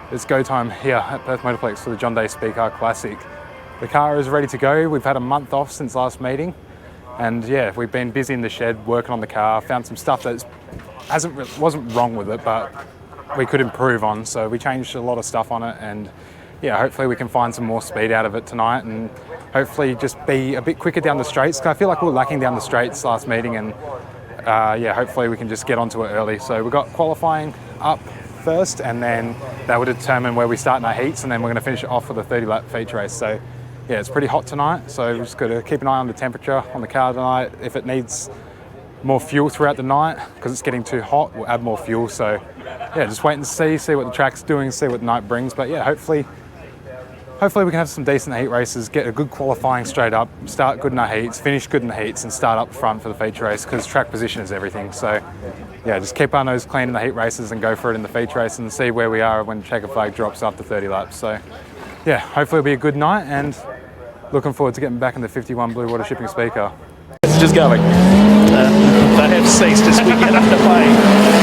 It's go time here at Perth Motorplex for the John Day Speedcar Classic. The car is ready to go. We've had a month off since last meeting, and yeah, we've been busy in the shed working on the car. Found some stuff that wasn't wrong with it, but we could improve on. So we changed a lot of stuff on it, and yeah, hopefully we can find some more speed out of it tonight, and hopefully just be a bit quicker down the straights. Cause I feel like we were lacking down the straights last meeting, and yeah, hopefully we can just get onto it early. So we've got qualifying up first, and then that will determine where we start in our heats, and then we're going to finish it off with a 30-lap feature race. So yeah, it's pretty hot tonight, so we've just got to keep an eye on the temperature on the car tonight. If it needs more fuel throughout the night because it's getting too hot, we'll add more fuel. So yeah, just wait and see what the track's doing, see what the night brings. But yeah, hopefully we can have some decent heat races, get a good qualifying straight up, start good in our heats, finish good in the heats, and start up front for the feature race, because track position is everything. So yeah, just keep our nose clean in the heat races and go for it in the feature race and see where we are when checker flag drops after 30 laps. So yeah, hopefully it'll be a good night, and looking forward to getting back in the 51 Blue Water Shipping Speedcar. It's just going. They have ceased as we get underway.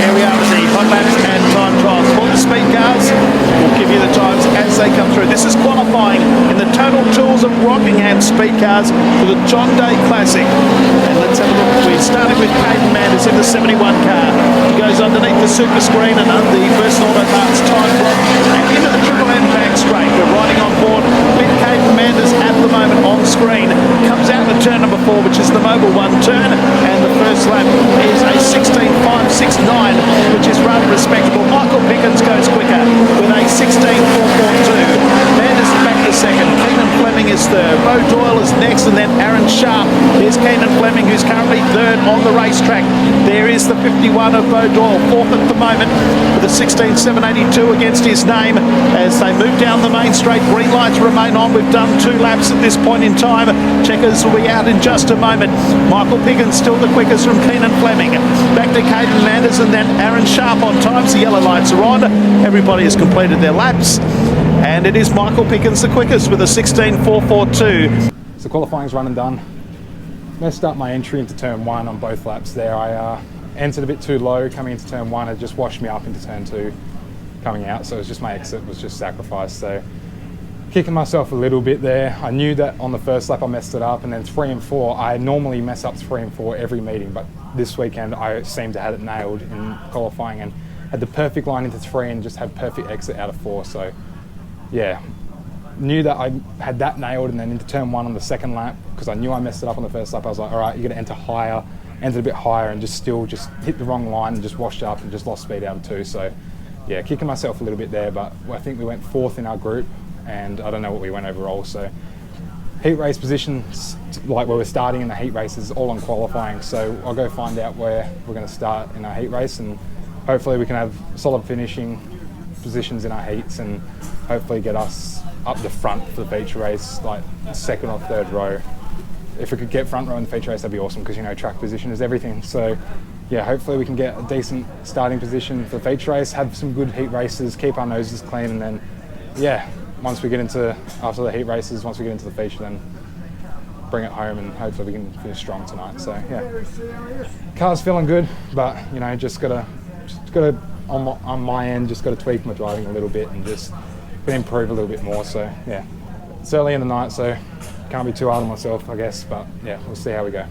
Here we are with the hot laps and time trials for the speed cars. We'll give you the times as they come through. This is qualifying in the Total Tools of Rockingham speed cars for the John Day Classic. And let's have a look. We're starting with Caden Manders in the 71 car. He goes underneath the super screen and under the First Auto Parts time block and into the Triple M back straight. We're riding on board with Caden Manders at the moment on screen. Comes out the turn number 4, which is the Mobile 1 turn, and the first lap is a 16.569, which is rather respectable. Michael Pickens goes quicker with a 16.442. Manders back to second. Keenan Fleming is third. Bo Doyle is next, and then Aaron Sharp. Here's Keenan Fleming, who's currently third on the racetrack. There is the 51 of Bo Doyle, fourth at the moment, with a 16.782 against his name. As they move down the main straight, green lights remain on. We've done 2 laps at this point in time. Checkers will be out in just a moment. Michael Pickens still the quickest from Keenan Fleming. Back to Caden Manders and then Aaron Sharp on times. The yellow lights are on. Everybody has completed their laps. And it is Michael Pickens the quickest with a 16.442. So qualifying's run and done. Messed up my entry into turn 1 on both laps there. I entered a bit too low coming into turn 1. It just washed me up into turn 2 coming out. So it was just my exit was just sacrificed. So kicking myself a little bit there. I knew that on the first lap I messed it up, and then 3 and 4, I normally mess up 3 and 4 every meeting, but this weekend I seemed to have it nailed in qualifying and had the perfect line into 3 and just had perfect exit out of 4. So yeah, knew that I had that nailed, and then into turn 1 on the second lap, because I knew I messed it up on the first lap, I was like, all right, you're gonna enter higher, entered a bit higher, and just hit the wrong line and just washed up and just lost speed out of 2. So yeah, kicking myself a little bit there, but I think we went 4th in our group, and I don't know what we went overall. So heat race positions, like where we're starting in the heat races, all on qualifying. So I'll go find out where we're going to start in our heat race, and hopefully we can have solid finishing positions in our heats, and hopefully get us up the front for the feature race, like 2nd or 3rd row. If we could get front row in the feature race, that'd be awesome, because you know track position is everything. So yeah, hopefully we can get a decent starting position for the feature race, have some good heat races, keep our noses clean, and then yeah, once we get into, after the heat races, once we get into the feature, then bring it home, and hopefully we can finish strong tonight. So yeah, car's feeling good, but you know, just gotta on my end, just gotta tweak my driving a little bit and just improve a little bit more. So yeah, it's early in the night, so can't be too hard on myself, I guess. But yeah, we'll see how we go.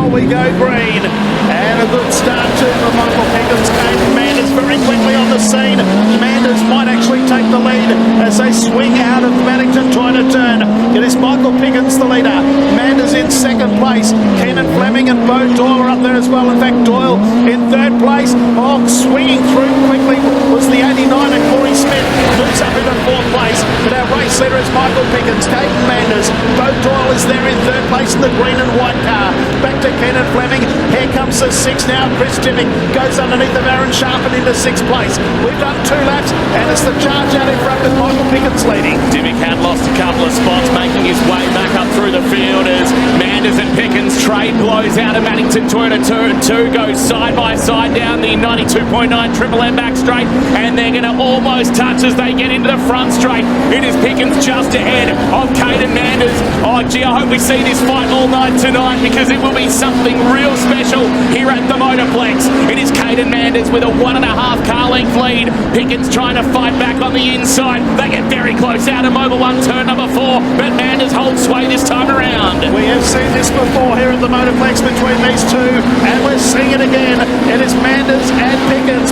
We go green, and a good start to from Michael Pickens. Caden Manders very quickly on the scene. Manders might actually take the lead as they swing out of Maddington trying to turn. It is Michael Pickens the leader. Manders in 2nd place. Keenan Fleming and Bo Doyle are up there as well. In fact, Doyle in 3rd place. Oh, swinging through quickly was the 89 and Corey Smith moves up into 4th place. But our race race leader is Michael Pickens. Caden Manders. Bo Doyle is there in third place in the green and white car. Back to Kenan Fleming. Here comes the 6 now. Chris Dimmick goes underneath of Aaron Sharpen into 6th place. We've done 2 laps, and it's the charge out in front with Michael Pickens leading. Dimmick had lost a couple of spots, making his way back up through the field as Manders and Pickens trade blows out of Maddington Toyota 2 go side by side down the 92.9 Triple M back straight, and they're going to almost touch as they get into the front straight. It is Pickens just ahead of Caden Manders. Oh gee, I hope we see this fight all night tonight, because it will be something real special here at the Motorplex. It is Caden Manders with a 1.5 car length lead. Pickens trying to fight back on the inside. They get very close out of Mobile 1 turn number 4, but Manders holds sway this time around. We have seen this before here at the Motorplex between these two, and we're seeing it again. It is Manders and Pickens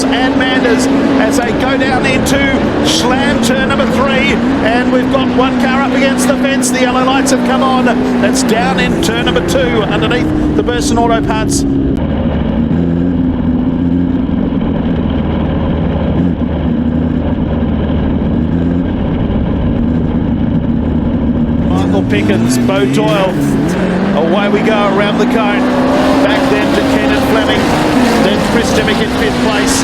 and Manders as they go down into Schlam turn number 3, and we've got one car up against the fence. The yellow lights have come on. That's down in turn number 2 underneath the Burson Auto Parts. Pickens, Bo Doyle, away we go around the cone, back then to Kenan Fleming, then Chris Dimmick in 5th place.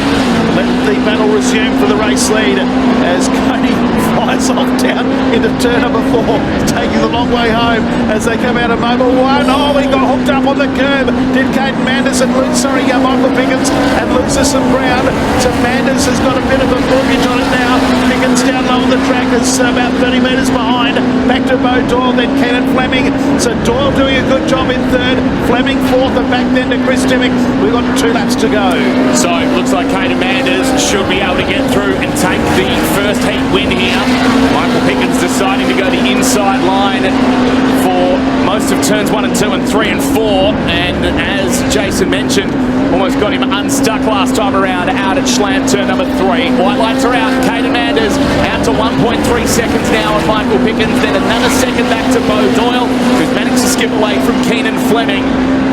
Let the battle resume for the race lead as Cody flies off down into turn number 4, taking the long way home as they come out of Mobile 1. Oh, he got hooked up on the curb, did Caden Manders and Michael Pickens, and loses some ground. So Manders has got a bit of a mortgage on it now. Pickens down low on the track is about 30 metres behind. Back to Bo Doyle, then Kenan Fleming. So Doyle doing a good job in 3rd, Fleming 4th, and back then to Chris Dimmick. We've got 2 laps to go. So it looks like Caden Manders should be able to get through and take the first heat win here. Michael Pickens deciding to go the inside line for most of turns 1 and 2 and 3 and 4, and as Jason mentioned, almost got him unstuck last time around out at Schlam turn number 3. White lights are out. Caden Manders out to 1.3 seconds now on Michael Pickens, then another second back to Bo Doyle, who's managed to skip away from Kenan Fleming,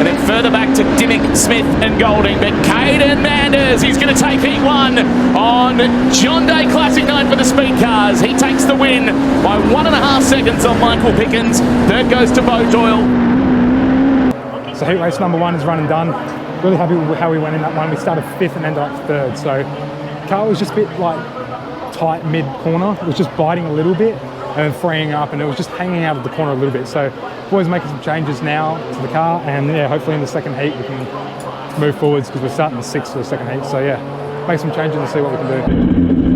and then further back to Dimmick, Smith and Golding. But Caden Manders, he's going to take heat 1 on John Day Classic night for the speed cars. He takes the win by 1.5 seconds on Michael Pickens. 3rd goes to Bo Doyle. So heat race number 1 is run and done. Really happy with how we went in that one. We started 5th and ended up 3rd. So car was just a bit like tight mid corner. It was just biting a little bit and then freeing up, and it was just hanging out of the corner a little bit. So boys making some changes now to the car, and yeah, hopefully in the second heat we can move forwards, because we're starting the 6th for the second heat. So yeah, make some changes and see what we can do.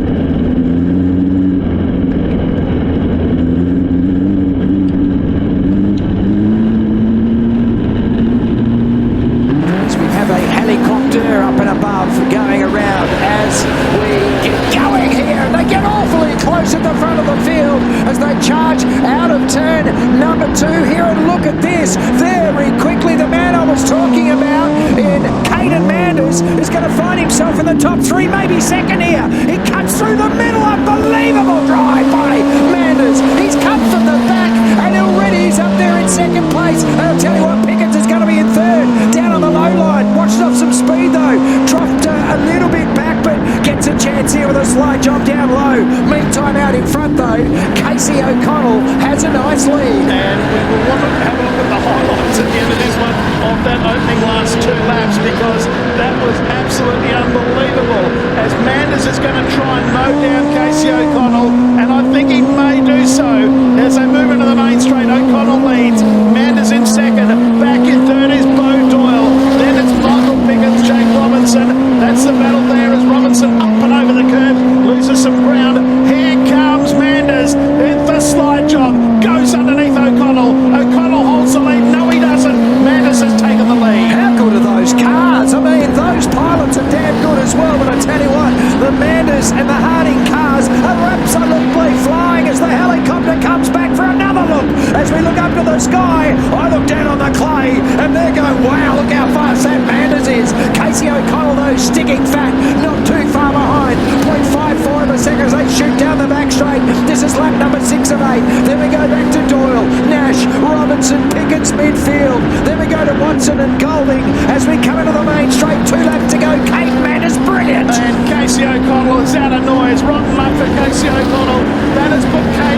Up and above going around as we get going here. They get awfully close at the front of the field as they charge out of turn number 2 here, and look at this very quickly. The man I was talking about in Caden Manders is going to find himself in the top 3, maybe 2nd here. He cuts through the middle. Unbelievable drive by Manders. He's come from the back and already he's up there in 2nd place. And I'll tell you what, Pickens is going to be in 3rd down on the low line. Watched off some speed though, dropped a little bit back, but gets a chance here with a slight job down low. Meantime out in front though, Casey O'Connell has a nice lead. And we will want to have a look at the highlights at the end of this one of that opening last 2 laps, because that was absolutely unbelievable as Manders is going to try and mow down Casey O'Connell, and I think he may do so as they move into the main straight. O'Connell leads, Manders in 2nd, back in 3rd is Bo Doyle, then it's Michael Pickens, Jake Robinson. That's the battle there as Robinson up and over the curb, loses some ground. Here comes Manders in the slide job, goes underneath O'Connell. O'Connell holds the lead. No, he doesn't. Manders has taken the lead. How good are those cars? I mean, those pilots are damn good as well, but I tell you what, the Manders and the Harding cars are absolutely flying as the helicopter comes back for another look. As we look up to the sky, I look down on the clay and they're going, wow, look how fast that Manders is. Casey O'Connell, though, sticking fat, not too far behind. 0.54 of a second as they shoot down the back straight. This is lap number 6 of 8. Then we go back to Doyle, Nash, Robinson, Pickens midfield. Then we go to Watson and Golding as we come into the main straight. 2 laps to go. Caden Manders, brilliant. And Casey O'Connell is out of noise. Rotten luck for Casey O'Connell. That has put Caden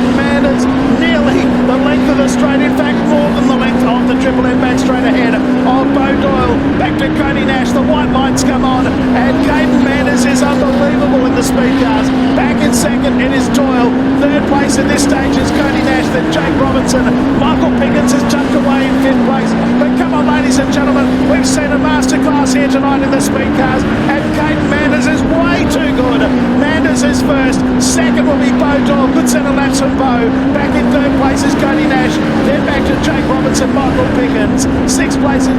of Bo Doyle. Back to Cody Nash, the white lights come on, and Caden Manders is unbelievable in the speed cars. Back in second, it is Doyle. Third place at this stage is Cody Nash, then Jake Robinson. Michael Pickens has tucked away in fifth place. But come on, ladies and gentlemen, we've seen a masterclass here tonight in the speed cars, and Caden Manders is way too good. Manders is first, second will be Bo Doyle. Good set of laps from Bo. Back in third place is Cody Nash, then back to Jake Robinson, Michael Pickens. Sixth place is...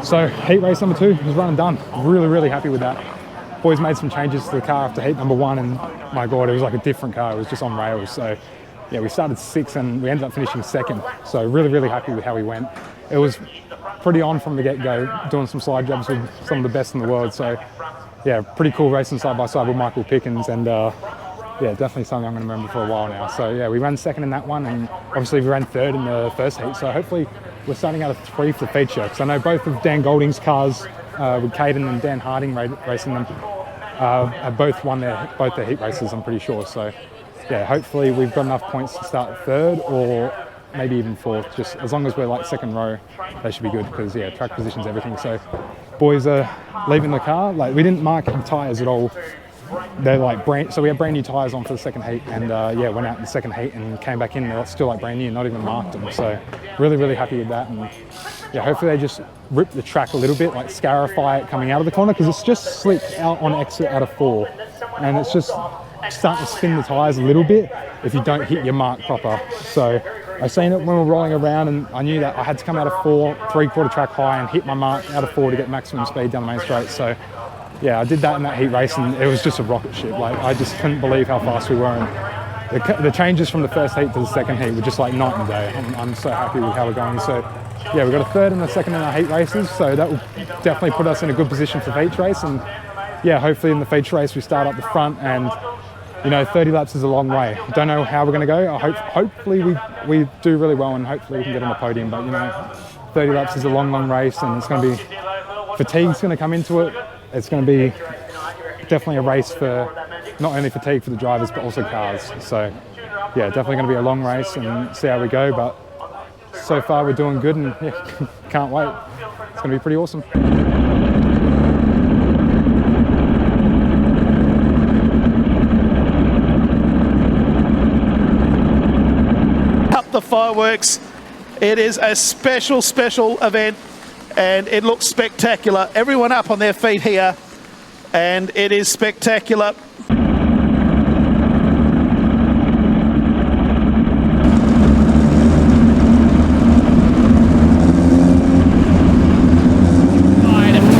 So heat race number 2 was run and done. Really happy with that. Boys made some changes to the car after heat number 1, and my God, it was like a different car. It was just on rails. So yeah, we started 6th and we ended up finishing 2nd. So really happy with how we went. It was pretty on from the get-go, doing some slide jobs with some of the best in the world. So yeah, pretty cool racing side by side with Michael Pickens, and yeah, definitely something I'm going to remember for a while now. So yeah, we ran 2nd in that one, and obviously we ran 3rd in the first heat. So hopefully we're starting out of 3 for the feature, because I know both of Dan Golding's cars, with Caden and Dan Harding racing them, have both won both their heat races, I'm pretty sure. So yeah, hopefully we've got enough points to start 3rd or maybe even 4th. Just as long as we're like 2nd row, they should be good, because yeah, track position's everything. So boys are leaving the car. Like, we didn't mark the tyres at all. They're like so we had brand new tyres on for the 2nd heat, and yeah, went out in the 2nd heat and came back in, they're still like brand new, not even marked them. So really happy with that, and yeah, hopefully they just rip the track a little bit, like scarify it coming out of the corner, because it's just slick out on exit out of 4, and it's just starting to spin the tyres a little bit if you don't hit your mark proper. So I seen it when we were rolling around, and I knew that I had to come out of 4, 3/4 track high, and hit my mark out of 4 to get maximum speed down the main straight. So yeah, I did that in that heat race, and it was just a rocket ship. Like, I just couldn't believe how fast we were. And the changes from the first heat to the 2nd heat were just like night and day. I'm so happy with how we're going. So yeah, we got a 3rd and a 2nd in our heat races, so that will definitely put us in a good position for the feature race. And yeah, hopefully in the feature race we start up the front, and you know, 30 laps is a long way. Don't know how we're going to go. Hopefully we do really well, and hopefully we can get on the podium. But you know, 30 laps is a long race, and it's going to be, fatigue's going to come into it. It's going to be definitely a race for not only fatigue for the drivers, but also cars. So yeah, definitely going to be a long race, and see how we go. But so far we're doing good, and yeah, can't wait. It's going to be pretty awesome. Up the fireworks. It is a special event, and it looks spectacular. Everyone up on their feet here, and it is spectacular.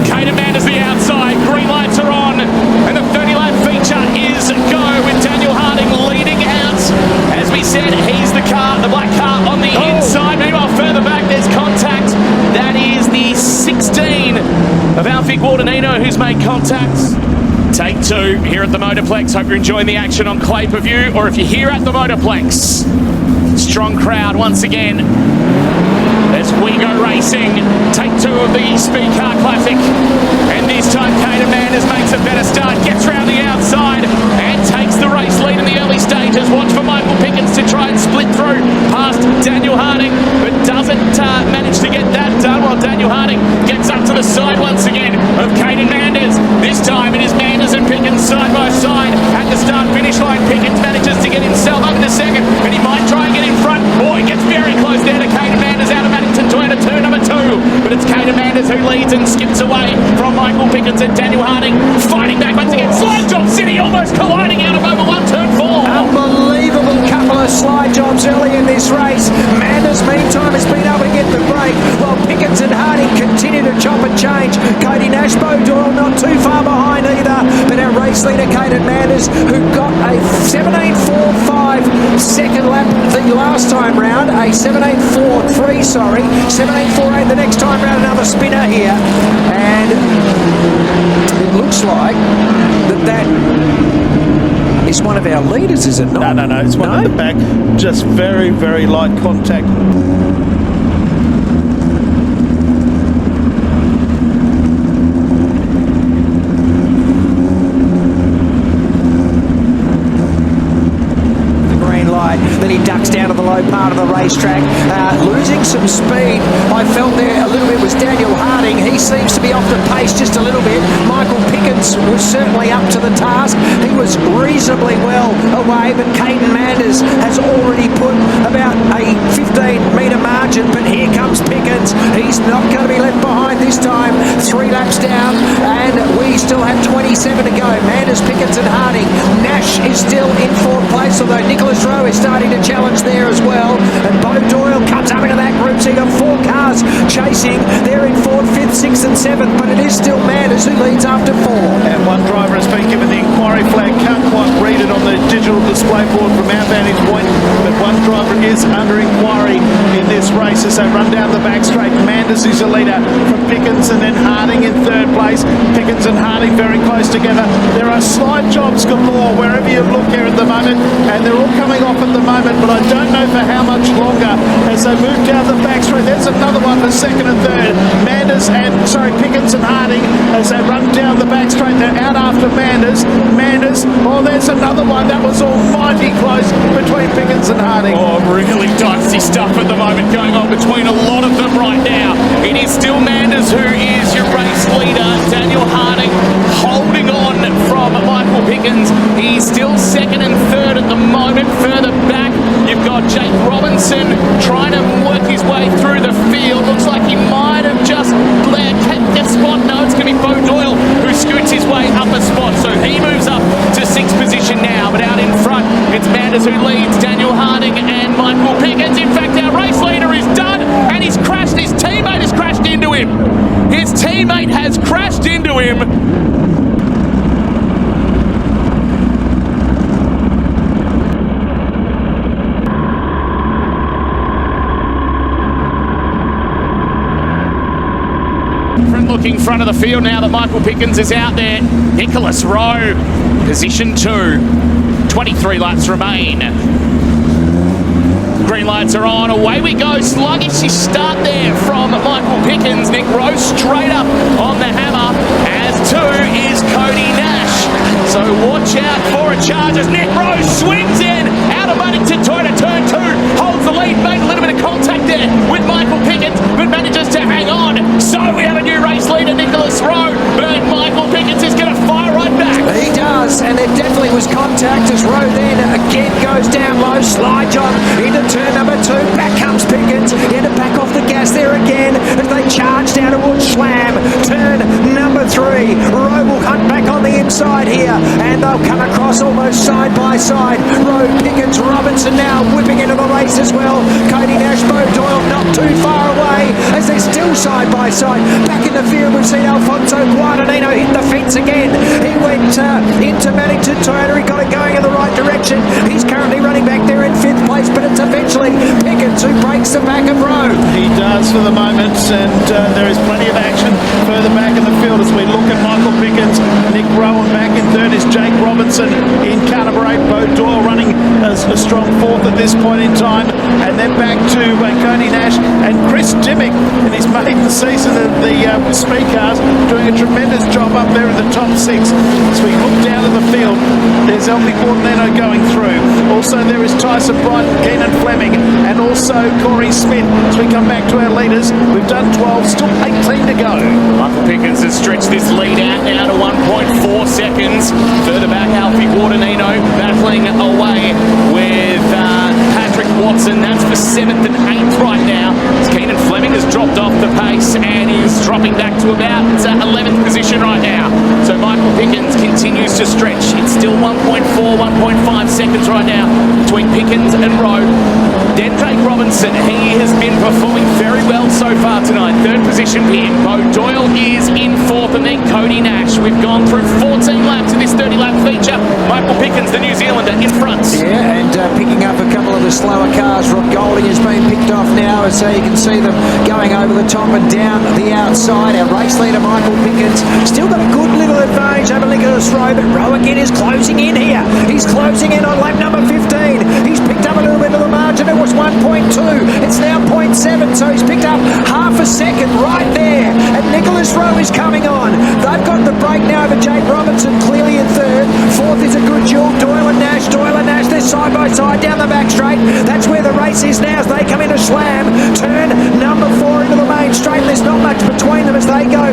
Caden Manders the outside, green lights are on, and the 30-lap feature is go, with Daniel Harding leading out. As we said, he's the black car on the inside. Meanwhile, further back, there's contact. That is the 16 of Alfie Guadagnino who's made contact. Take 2 here at the Motorplex. Hope you're enjoying the action on Clay Per View, or if you're here at the Motorplex. Strong crowd once again as we go racing. Take 2 of the Speedcar Classic, and this time Caden Manders makes a better start, gets round the outside and takes the race lead in the early stages. Watch for Michael Pickens to try and split through past Daniel Harding, but doesn't manage to get that done, while Daniel Harding gets up to the side once again of Caden Manders. This time it is Manders and Pickens side by side at the start-finish line. Pickens manages to get himself up to 2nd, and he might try and get in front. Oh, he gets very close there to Caden Manders out of Maddington Toyota, turn number 2. But it's Caden Manders who leads and skips away from Michael Pickens, and Daniel Harding fighting back once again. Slide job City almost colliding out of over 1, turn 4. Unbelievable couple of slide jobs early in this race. Manders, meantime, has been able to get the break, while Pickens and Harding continue to chop and change. Cody Nash, Bo Doyle not too far behind either, but our race leader, Caden Manders, who got a 17.45 second lap the last time round, a 17.43, sorry, 17.48 the next time round, another spinner here, and it looks like that is one of our leaders, is it not? No, it's one in the back. Just very light contact. inside. Then he ducks down to the low part of the racetrack, losing some speed. I felt there a little bit was Daniel Harding. He seems to be off the pace just a little bit. Michael Pickens was certainly up to the task. He was reasonably well away, but Caden Manders has already put about a 15-metre margin, but here comes Pickens. He's not going to be left behind this time. 3 laps down, and we still have 27 to go. Manders, Pickens and Harding. Nash is still in 4th place, although Nicholas Rowe is starting to challenge there as well. And Bo Doyle comes up into that group, so you've got 4 cars chasing. They're in 4th, 5th, 6th and 7th, but it is still Manders who leads after 4. And one driver has been given the inquiry flag. Can't quite read it on the digital display board from our vantage point, but one driver is under inquiry in this race as they run down the back straight. Manders is the leader from Pickens, and then Harding in 3rd place. Pickens and Harding very close together. There are slide jobs galore wherever you look here at the moment, and they're all coming off at the moment, but I don't know for how much longer as they move down the back straight. There's another one for 2nd and 3rd. Pickens and Harding as they run down the back straight. They're out after Manders. Oh, there's another one. That was almighty close between Pickens and Harding. Oh, really dicey stuff at the moment going on between a lot of them right now. It is still Manders who is your race leader. Daniel Harding holding on from Michael Pickens. He's still 2nd and 3rd at the moment. Further back, you've got Jake Robinson trying to work his way through the field. Looks like he might have just kept a spot. No, it's going to be Bo Doyle who scoots his way up a spot. So he moves up to 6th position now. But out in front, it's Manders who leads Daniel Harding and Michael Pickens. In fact, our race leader is done, and he's crashed. His teammate has crashed into him. His teammate has crashed into him. Looking front of the field now that Michael Pickens is out there. Nicholas Rowe, position 2. 23 laps remain. Green lights are on. Away we go. Sluggish start there from Michael Pickens. Nick Rowe straight up on the hammer. As 2 is Cody Nash. So watch out for a charge as Nick Rowe swings in. Out of Buddington Toyota turn 2. Holds the lead. Made a little bit of contact there with Michael Pickens, but manages to hang on. So we have a new race leader, Nicholas Rowe. But Michael Pickens is going to fire right back. He does, and there definitely was contact as Rowe then again goes down low. Slide job into turn number 2. Back comes Pickens. He had to back off the gas there again as they charge down towards Schlam. Turn number 3. Rowe will hunt back on the inside here, and they'll come across almost side by side. Rowe, Pickens, Robinson now whipping into the race as well. Cody Nash, Bo Doyle not too far away as they're still side by side. Back in the field, we've seen Alfonso Guadagnino hit the fence again. He went into Maddington Toyota. He got it going in the right direction. He's currently running back there in 5th place, but it's eventually Pickens who breaks the back of Rowe. He does for the moment, and there is plenty of action further back in the field as we look at Michael Pickens. Nick Rowe, and back in 3rd is Jake Robinson in Canterbury. Bo Doyle running as a strong 4th at this point in time, and then back to Cody Nash and Chris Dimmick in his maiden season of the speed cars, doing a tremendous job up there in the top 6. As we look down at the field, there's Elfie Portanino going through. Also there is Tyson Brighton, Keenan Fleming, and also Corey Smith. As we come back to our leaders, we've done 12, still 18 to go. Michael Pickens has stretched this lead out now to 1.4 seconds. Further back, Alfie Portanino battling away with Patrick Watson. That's for 7th and 8th right now. Keenan Fleming has dropped off the pace and is dropping back to about 11th position right now. So Michael Pickens continues to stretch. It's still 1.4, 1.5 seconds right now between Pickens and Rowe. Then Jake Robinson, he has been performing very well so far tonight. 3rd position for him. Bo Doyle is in 4th, and then Cody Nash. We've gone through 14 laps in this 30-lap feature. Michael Pickens, the New Zealander, in front. Yeah, and picking up a couple of the slower cars. Rob Golding has been picked off now, so you can see them going over the top and down the outside. Our race leader, Michael Pickens, still got a good little advantage over Nicholas Rowe, but Rowe again is closing in here. He's closing in on lap number 15. He's picked up a little bit of the margin. It was 1.2. It's now 0.7, so he's picked up half a second right there. And Nicholas Rowe is coming on. They've got the break now over Jake Robinson, clearly in 3rd. 4th is a good duel. Doyle and Nash. They're side by side down the back straight. That's where the race is now as they come into Schlam. Turn number 4 into the main straight. There's not much between them as they go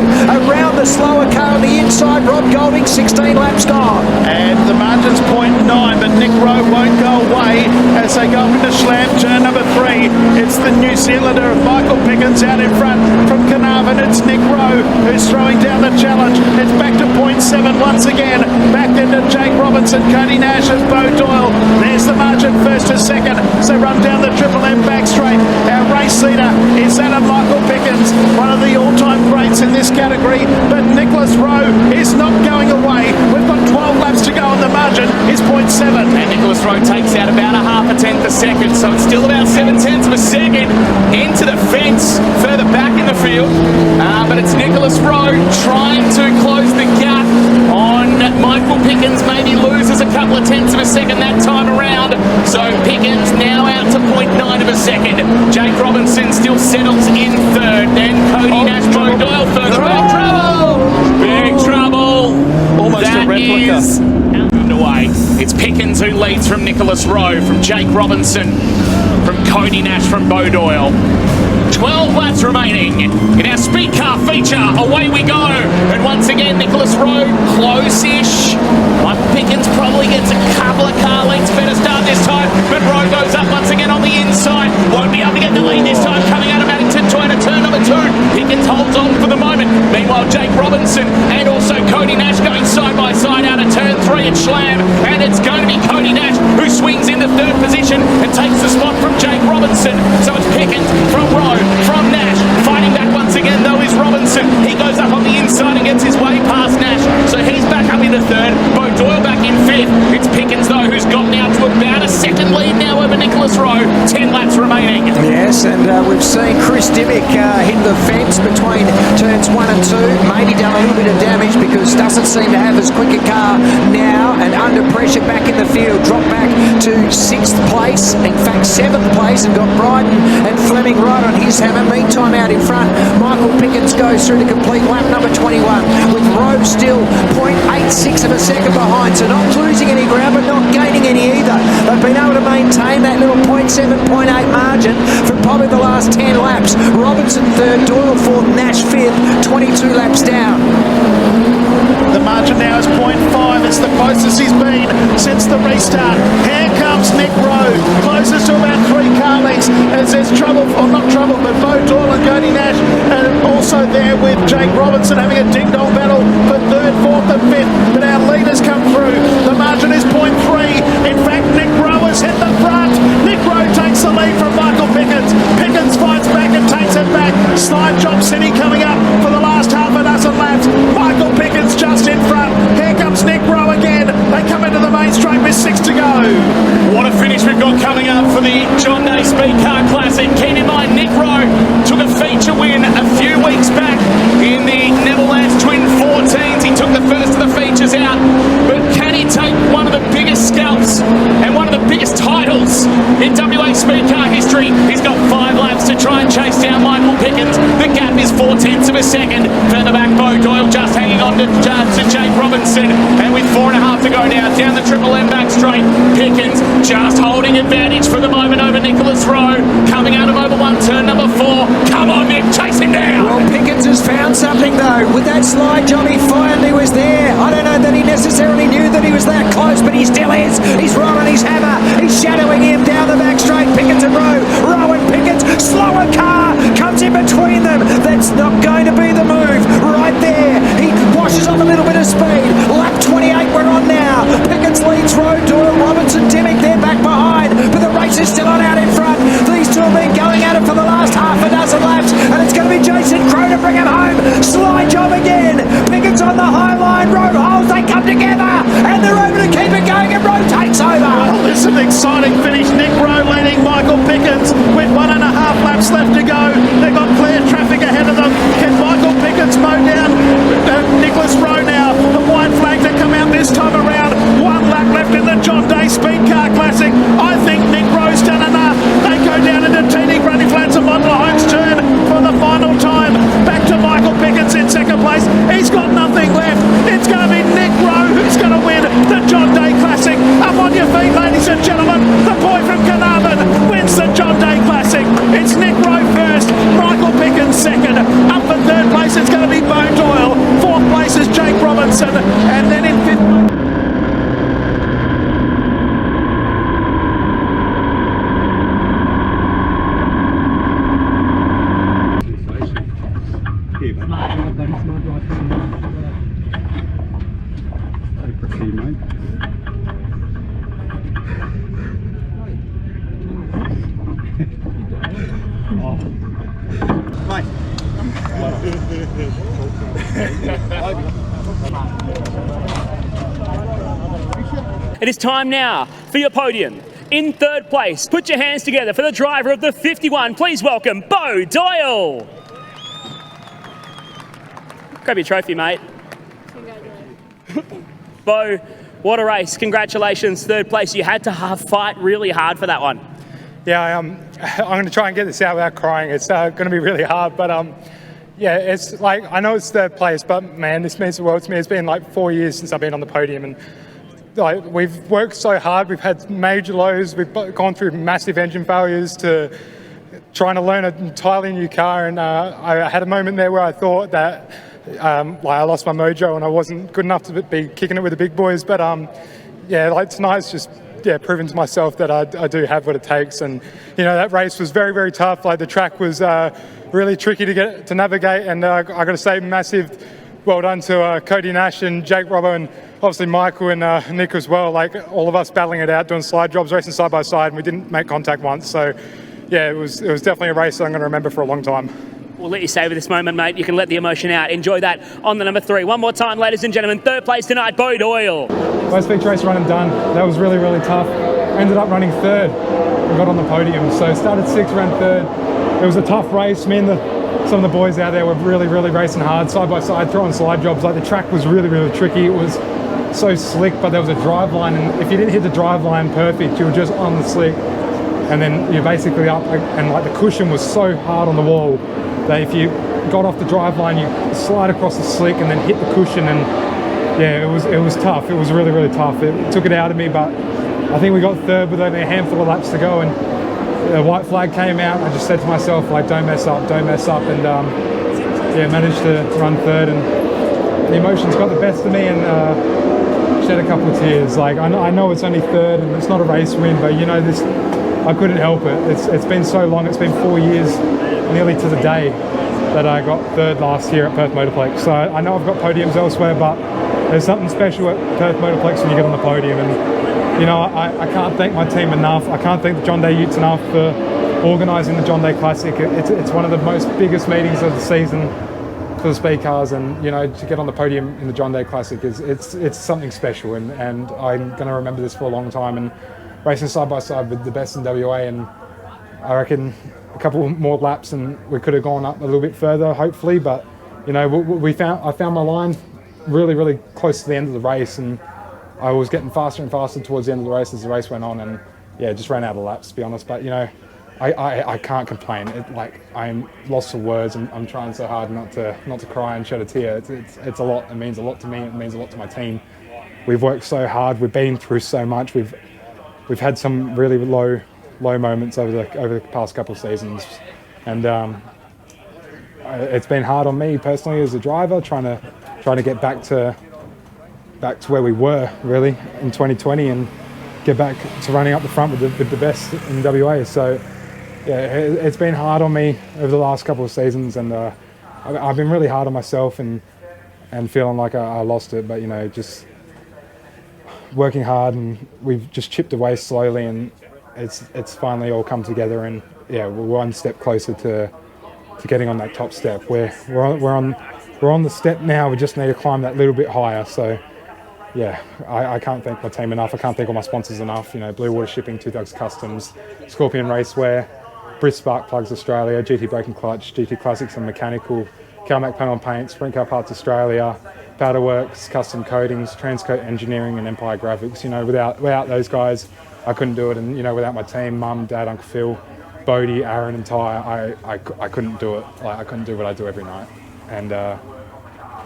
around the slower car on the inside. Rob Golding, 16 laps gone. And the margin's 0.9, but Nick Rowe won't go away as they go up into Schlam, turn number 3. It's the New Zealander of Michael Pickens out in front from Carnarvon. It's Nick Rowe who's throwing down the challenge. It's back to 0.7 once again. Back into Jake Robinson, Cody Nash and Bo Doyle. There's the margin first to second. So run down the Triple M back straight. Our race leader is that of Michael Pickens, one of the all-time greats in this category. But Nicholas Rowe is not going away. We've got 12 laps to go and the margin is 0.7. And Nicholas Rowe takes out about a half a tenth a second, so it's still about 7/10 of a second into the fence, further back in the field. But it's Nicholas Rowe trying to close the gap on Michael Pickens. Maybe loses a couple of tenths of a second that time around. So Pickens now out to 0.9 of a second. Jake Robinson still settles in third. Then Cody Nash, Bo Doyle further back. Trouble! Big trouble! Almost That a replica. is underway. It's Pickens who leads from Nicholas Rowe, from Jake Robinson, from Cody Nash, from Bo Doyle. 12 laps remaining in our speed car feature. Away we go. And once again, Nicholas Rowe, close-ish. Michael Pickens probably gets a couple of car lengths better start this time. But Rowe goes up once again on the inside. Won't be able to get the lead this time coming out of Addington to turn number 2. Pickens holds on for the moment. Meanwhile, Jake Robinson and also Cody Nash going side by side out of turn 3 at Schlam. And it's going to be Cody Nash who swings into third position and takes the spot from Jake Robinson. So it's Pickens from Rowe, from Nash. Fighting back once again though is Robinson. He goes up on the inside and gets his way past Nash. So he's back up into third. Bo Doyle back in 5th. It's Pickens though who's got now to about a second lead now over Nicholas Rowe. 10 laps remaining. Yes, and we've seen Chris Dimmick hit the fence between turns 1 and 2. Maybe done a little bit of damage because doesn't seem to have as quick a car now, and under pressure back in the field. Dropped back to 6th place, in fact 7th place, and got Bryden and Fleming right on his hammer. Meantime out in front, Michael Pickens goes through to complete lap number 21 with Rowe still 0.86 of a second behind, so not losing any ground but not gaining any either. They've been able to maintain that little 0.7, 0.8 margin for probably the last 10 laps. Robinson 3rd, Doyle 4th, Nash 5th, 22 laps down. The margin now is 0.5. It's the closest he's been since the restart. Here comes Nick Rowe, closest to about 3 car lengths as there's trouble, or not trouble, but Bo Doyle and Cody Nash, and also there with Jake Robinson having a ding-dong battle for 3rd, 4th and 5th. But our leaders come through. The margin is 0.3. In fact, Nick Rowe has hit the front. Nick Rowe takes the lead from Michael Pickens. Pickens fights back and takes it back. Slide Job City coming up for the last half a dozen laps. Michael Pickens just in front. Here comes Nick Rowe again. They come into the main straight with 6 to go. What a finish we've got coming up for the John Day Speedcar Classic. Keep in mind, Nick Rowe took a feature win a few weeks back in the Netherlands Twin 14s. He took the first of the features out, but can he take one of the biggest scalps and one of the biggest titles in WA Speedcar history? He's got 5 laps to try and chase down Michael Pickens. The gap is 0.4 of a second. Further back, Bo Doyle just hanging on to Jake Robinson, and with 4.5 to go now, down the Triple M back straight. Pickens just holding advantage for the moment over Nicholas Rowe. Coming out of over 1, turn number 4. Come on, Nick, chase him down. Well, Pickens has found something though. With that slide job, he finally was there. I don't know that he necessarily knew that he was that close, but he still is. He's right on his hammer. He's shadowing him down the back straight. Pickens and Rowe. Rowe and Pickens. Slower car comes in between them. That's not going to be the move. Right there. He washes off a little bit of speed. Lap 28 we're on now. Pickens leads Rowe, Doyle, Robinson, Dimmick. They're back behind, but the race is still on out in front. These two have been going at it for the last half a dozen laps, and it's going to be Jason Crow to bring him home. Slide job again. Pickens on the high line. Rowe holds. They come together, and they're able to keep it going, and Rowe takes over. Well, this is an exciting finish. Nick Rowe leading Michael Pickens with 1.5 laps left to go. They've got clear traffic ahead of them. Can Michael Pickens mow down Nicholas Rowe now? The white flag to come out this time around. 1 lap left in the John Day Speedcar Classic. I think Nick Rowe's done enough. mate. It is time now for your podium. In third place, put your hands together for the driver of the 51. Please welcome Bo Doyle. Grab your trophy, mate. Bo, what a race. Congratulations, third place. You had to fight really hard for that one. Yeah, I'm going to try and get this out without crying. It's going to be really hard, but yeah, it's like, I know it's third place, but man, this means the world to me. It's been like 4 years since I've been on the podium, and like, we've worked so hard. We've had major lows. We've gone through massive engine failures to trying to learn an entirely new car, and I had a moment there where I thought that like I lost my mojo and I wasn't good enough to be kicking it with the big boys. But yeah, like tonight's just proven to myself that I do have what it takes. And you know, that race was very, very tough. Like the track was really tricky to navigate, and I got to say massive well done to Cody Nash and Jake Robbo, and obviously Michael and Nick as well. Like all of us battling it out, doing slide jobs, racing side by side, and we didn't make contact once. So yeah, it was definitely a race that I'm going to remember for a long time. We'll let you savor this moment, mate. You can let the emotion out. Enjoy that on the number 3. One more time, ladies and gentlemen. Third place tonight, Bo Doyle. First feature race run and done. That was really, really tough. Ended up running third and got on the podium. So started 6th, ran third. It was a tough race. Me and some of the boys out there were really, really racing hard, side by side, throwing slide jobs. Like the track was really, really tricky. It was so slick, but there was a drive line, and if you didn't hit the drive line perfect, you were just on the slick, and then you're basically up, and like the cushion was so hard on the wall that if you got off the drive line, you slide across the slick and then hit the cushion, and yeah, it was tough. It was really, really tough. It took it out of me, but I think we got third with only a handful of laps to go, and the white flag came out. I just said to myself, like, don't mess up, and yeah, managed to run third, and the emotions got the best of me, and shed a couple of tears. Like I know it's only third and it's not a race win, but you know, this, I couldn't help it. It's been so long. It's been 4 years nearly to the day that I got third last year at Perth Motorplex. So I know I've got podiums elsewhere, but there's something special at Perth Motorplex when you get on the podium. And you know, I can't thank my team enough. I can't thank the John Day Utes enough for organising the John Day Classic. It's one of the most biggest meetings of the season for the speed cars, and you know, to get on the podium in the John Day Classic it's something special, and I'm going to remember this for a long time, and racing side by side with the best in WA, and I reckon a couple more laps and we could have gone up a little bit further, hopefully. But you know, I found my line really, really close to the end of the race, and I was getting faster and faster towards the end of the race as the race went on, and yeah, just ran out of laps, to be honest. But you know, I can't complain. I'm lost for words. I'm trying so hard not to cry and shed a tear. It's a lot. It means a lot to me. It means a lot to my team. We've worked so hard. We've been through so much. We've had some really low moments over the past couple of seasons, and it's been hard on me personally as a driver, trying to get back to where we were really in 2020 and get back to running up the front with the best in WA. So yeah, it's been hard on me over the last couple of seasons, and I've been really hard on myself and feeling like I lost it. But you know, just working hard, and we've just chipped away slowly, and it's finally all come together, and yeah, we're one step closer to getting on that top step. We're on the step now. We just need to climb that little bit higher. So yeah, I can't thank my team enough. I can't thank all my sponsors enough. You know, Blue Water Shipping, Two Dogs Customs, Scorpion Racewear, Briss Spark Plugs Australia, GT Brake and Clutch, GT Classics and Mechanical, Calmac Panel and Paint, Sprint Car Parts Australia, Powderworks, Custom Coatings, Transcoat Engineering and Empire Graphics. You know, without those guys, I couldn't do it. And you know, without my team, Mum, Dad, Uncle Phil, Bodie, Aaron and Ty, I couldn't do it. Like, I couldn't do what I do every night. And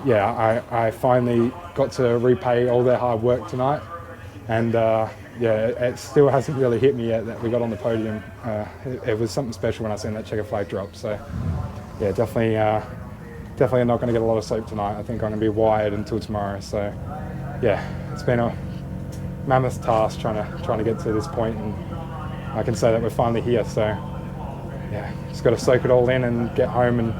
yeah, I finally got to repay all their hard work tonight. And yeah, it still hasn't really hit me yet that we got on the podium. It was something special when I seen that checker flag drop. So yeah, definitely not going to get a lot of sleep tonight. I think I'm going to be wired until tomorrow. So yeah, it's been a mammoth task trying to get to this point, and I can say that we're finally here. So yeah, just got to soak it all in and get home and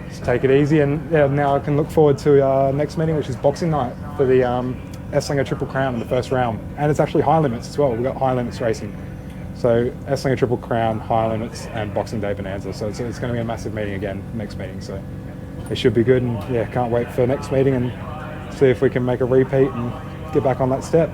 just take it easy. And yeah, now I can look forward to our next meeting, which is Boxing Night for the Esslinger Triple Crown in the first round. And it's actually high limits as well. We've got high limits racing. So Esslinger Triple Crown, High Limits, and Boxing Day Bonanza. So it's going to be a massive meeting again, next meeting. So it should be good, and yeah, can't wait for next meeting and see if we can make a repeat and get back on that step.